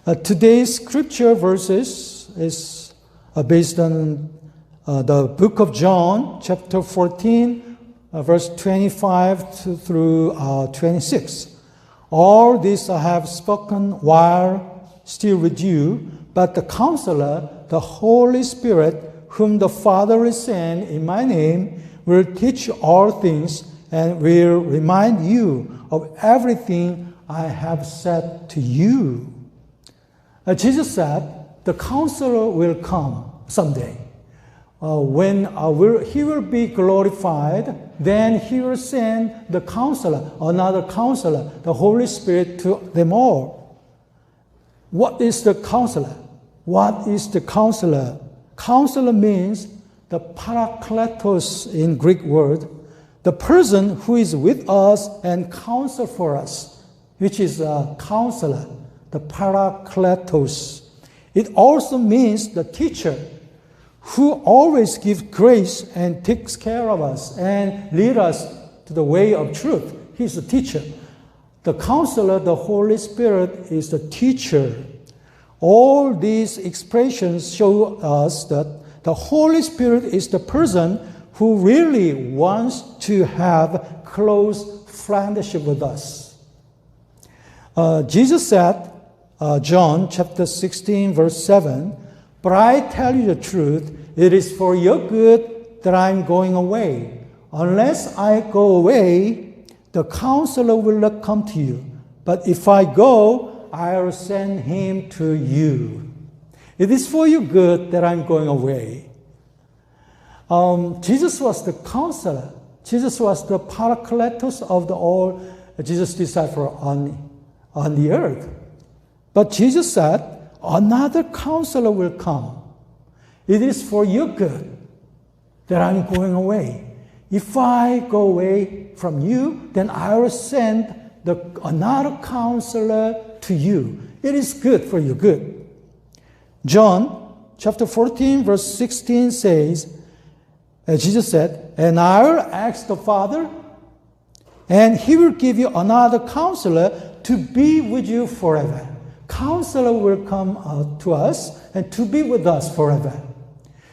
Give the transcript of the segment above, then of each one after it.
Today's scripture verses is based on the book of John, chapter 14, verse 25 through 26. All this I have spoken while still with you, but the Counselor, the Holy Spirit, whom the Father will send in my name, will teach all things and will remind you of everything I have said to you. Jesus said, the Counselor will come someday. When he will be glorified, then he will send the Counselor, another Counselor, the Holy Spirit to them all. What is the Counselor? What is the Counselor? Counselor means the parakletos in Greek word, the person who is with us and counsel for us, which is a counselor, the parakletos. It also means the teacher who always gives grace and takes care of us and lead us to the way of truth. He's the teacher. The Counselor, the Holy Spirit, is the teacher. All these expressions show us that the Holy Spirit is the person who really wants to have close friendship with us. Jesus said, John chapter 16, verse 7, "But I tell you the truth, it is for your good that I am going away. Unless I go away, the Counselor will not come to you. But if I go, I will send him to you." It is for your good that I'm going away. Jesus was the Counselor. Jesus was the Parakletos of all Jesus' disciples on the earth. But Jesus said, another Counselor will come. It is for your good that I'm going away. If I go away from you, then I will send another Counselor to you. It is good for your good. John chapter 14, verse 16 says, Jesus said, "And I will ask the Father, and he will give you another Counselor to be with you forever." Counselor will come to us and to be with us forever.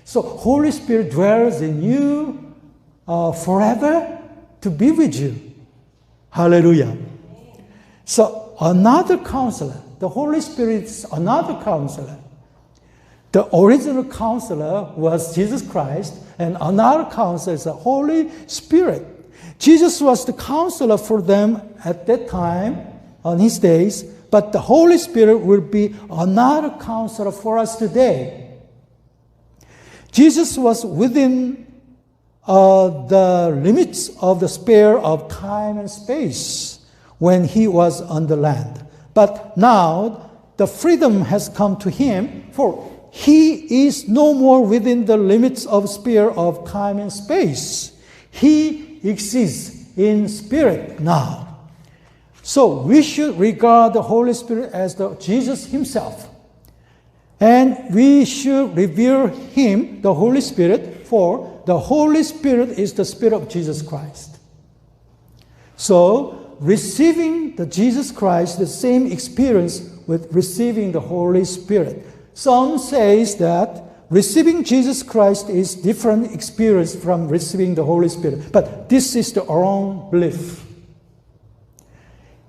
So Holy Spirit dwells in you forever to be with you. Hallelujah. So another Counselor, the Holy Spirit is another Counselor. The original Counselor was Jesus Christ, and another Counselor is the Holy Spirit. Jesus was the Counselor for them at that time, on his days, but the Holy Spirit will be another Counselor for us today. Jesus was within the limits of the sphere of time and space when he was on the land. But now the freedom has come to him, for he is no more within the limits of sphere of time and space. He exists in spirit now. So we should regard the Holy Spirit as Jesus himself. And we should revere him, the Holy Spirit, for the Holy Spirit is the Spirit of Jesus Christ. So receiving the Jesus Christ, the same experience with receiving the Holy Spirit. Some says that receiving Jesus Christ is different experience from receiving the Holy Spirit. But this is the wrong belief.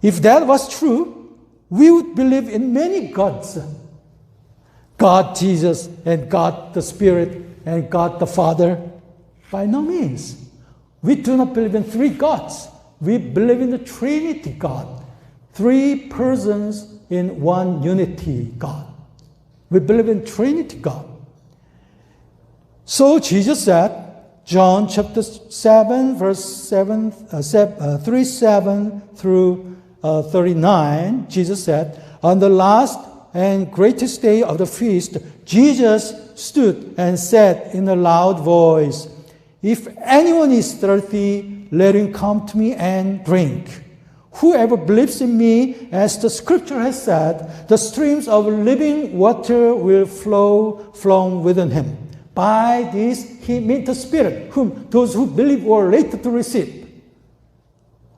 If that was true, we would believe in many gods. God Jesus and God the Spirit and God the Father. By no means. We do not believe in three gods. We believe in the Trinity God. Three persons in one unity God. We believe in Trinity God. So Jesus said, John chapter 7, verse 37 through 39, Jesus said, "On the last and greatest day of the feast, Jesus stood and said in a loud voice, 'If anyone is thirsty, let him come to me and drink. Whoever believes in me, as the scripture has said, the streams of living water will flow from within him.' By this he meant the Spirit, whom those who believe were later to receive.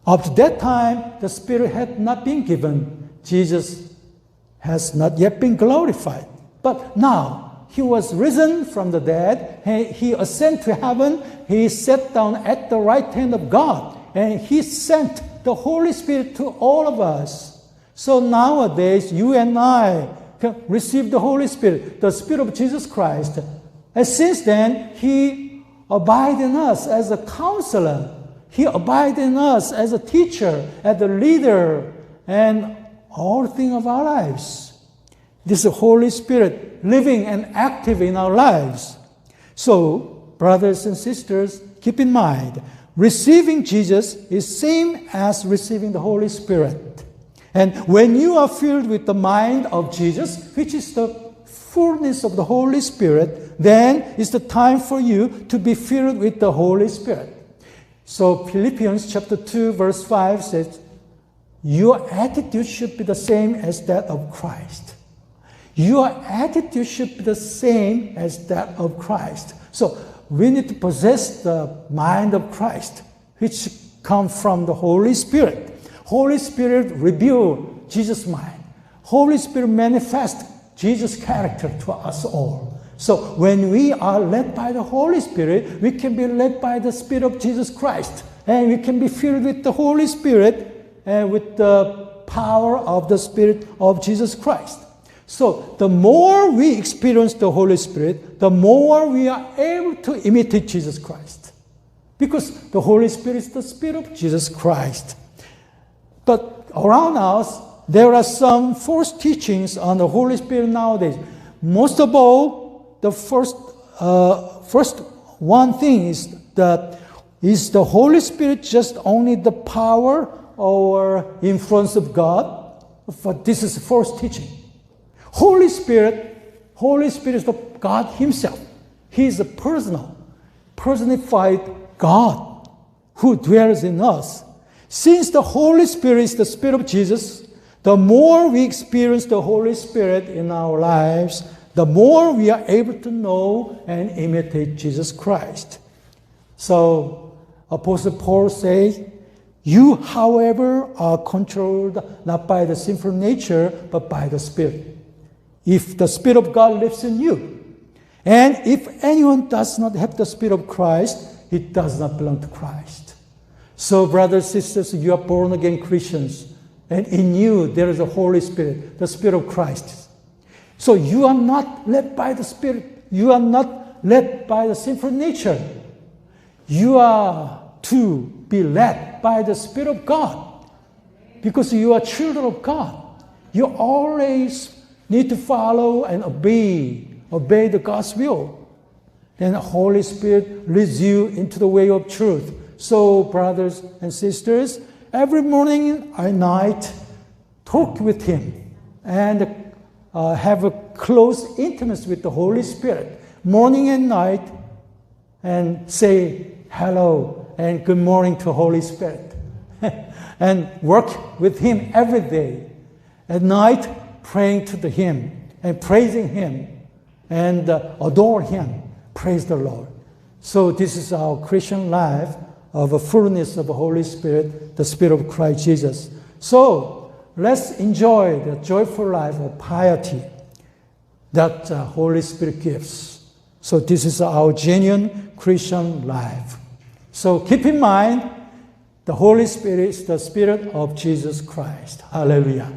Up to that time, the Spirit had not been given. Jesus has not yet been glorified. But now, he was risen from the dead. He ascended to heaven. He sat down at the right hand of God. And he sent the Holy Spirit to all of us. So nowadays, you and I can receive the Holy Spirit, the Spirit of Jesus Christ. And since then, he abides in us as a counselor. He abides in us as a teacher, as a leader, and all things of our lives. This is the Holy Spirit living and active in our lives. So, brothers and sisters, keep in mind, receiving Jesus is same as receiving the Holy Spirit. And when you are filled with the mind of Jesus, which is the fullness of the Holy Spirit, then it's the time for you to be filled with the Holy Spirit. So Philippians chapter 2 verse 5 says, your attitude should be the same as that of Christ. Your attitude should be the same as that of Christ. So we need to possess the mind of Christ, which comes from the Holy Spirit. Holy Spirit reveals Jesus' mind. Holy Spirit manifests Jesus' character to us all. So when we are led by the Holy Spirit, we can be led by the Spirit of Jesus Christ. And we can be filled with the Holy Spirit and with the power of the Spirit of Jesus Christ. So the more we experience the Holy Spirit, the more we are able to imitate Jesus Christ. Because the Holy Spirit is the Spirit of Jesus Christ. But around us, there are some false teachings on the Holy Spirit nowadays. Most of all, the first one thing is that is the Holy Spirit just only the power or influence of God? But this is false teaching. Holy Spirit is the God Himself. He is a personified God who dwells in us. Since the Holy Spirit is the Spirit of Jesus, the more we experience the Holy Spirit in our lives, the more we are able to know and imitate Jesus Christ. So, Apostle Paul says, you, however, are controlled not by the sinful nature, but by the Spirit. If the Spirit of God lives in you, and if anyone does not have the Spirit of Christ, he does not belong to Christ. So, brothers and sisters, you are born-again Christians, and in you there is a Holy Spirit, the Spirit of Christ. So you are not led by the Spirit. You are not led by the sinful nature. You are to be led by the Spirit of God, because you are children of God. You always need to follow and obey the God's will. Then the Holy Spirit leads you into the way of truth. So, brothers and sisters, every morning and night, talk with Him and have a close intimacy with the Holy Spirit, morning and night, and say hello and good morning to Holy Spirit. And work with Him every day. At night, praying to Him and praising Him and adore Him. Praise the Lord. So this is our Christian life of a fullness of the Holy Spirit, the Spirit of Christ Jesus. So let's enjoy the joyful life of piety that Holy Spirit gives. So this is our genuine Christian life. So keep in mind, the Holy Spirit is the Spirit of Jesus Christ. Hallelujah.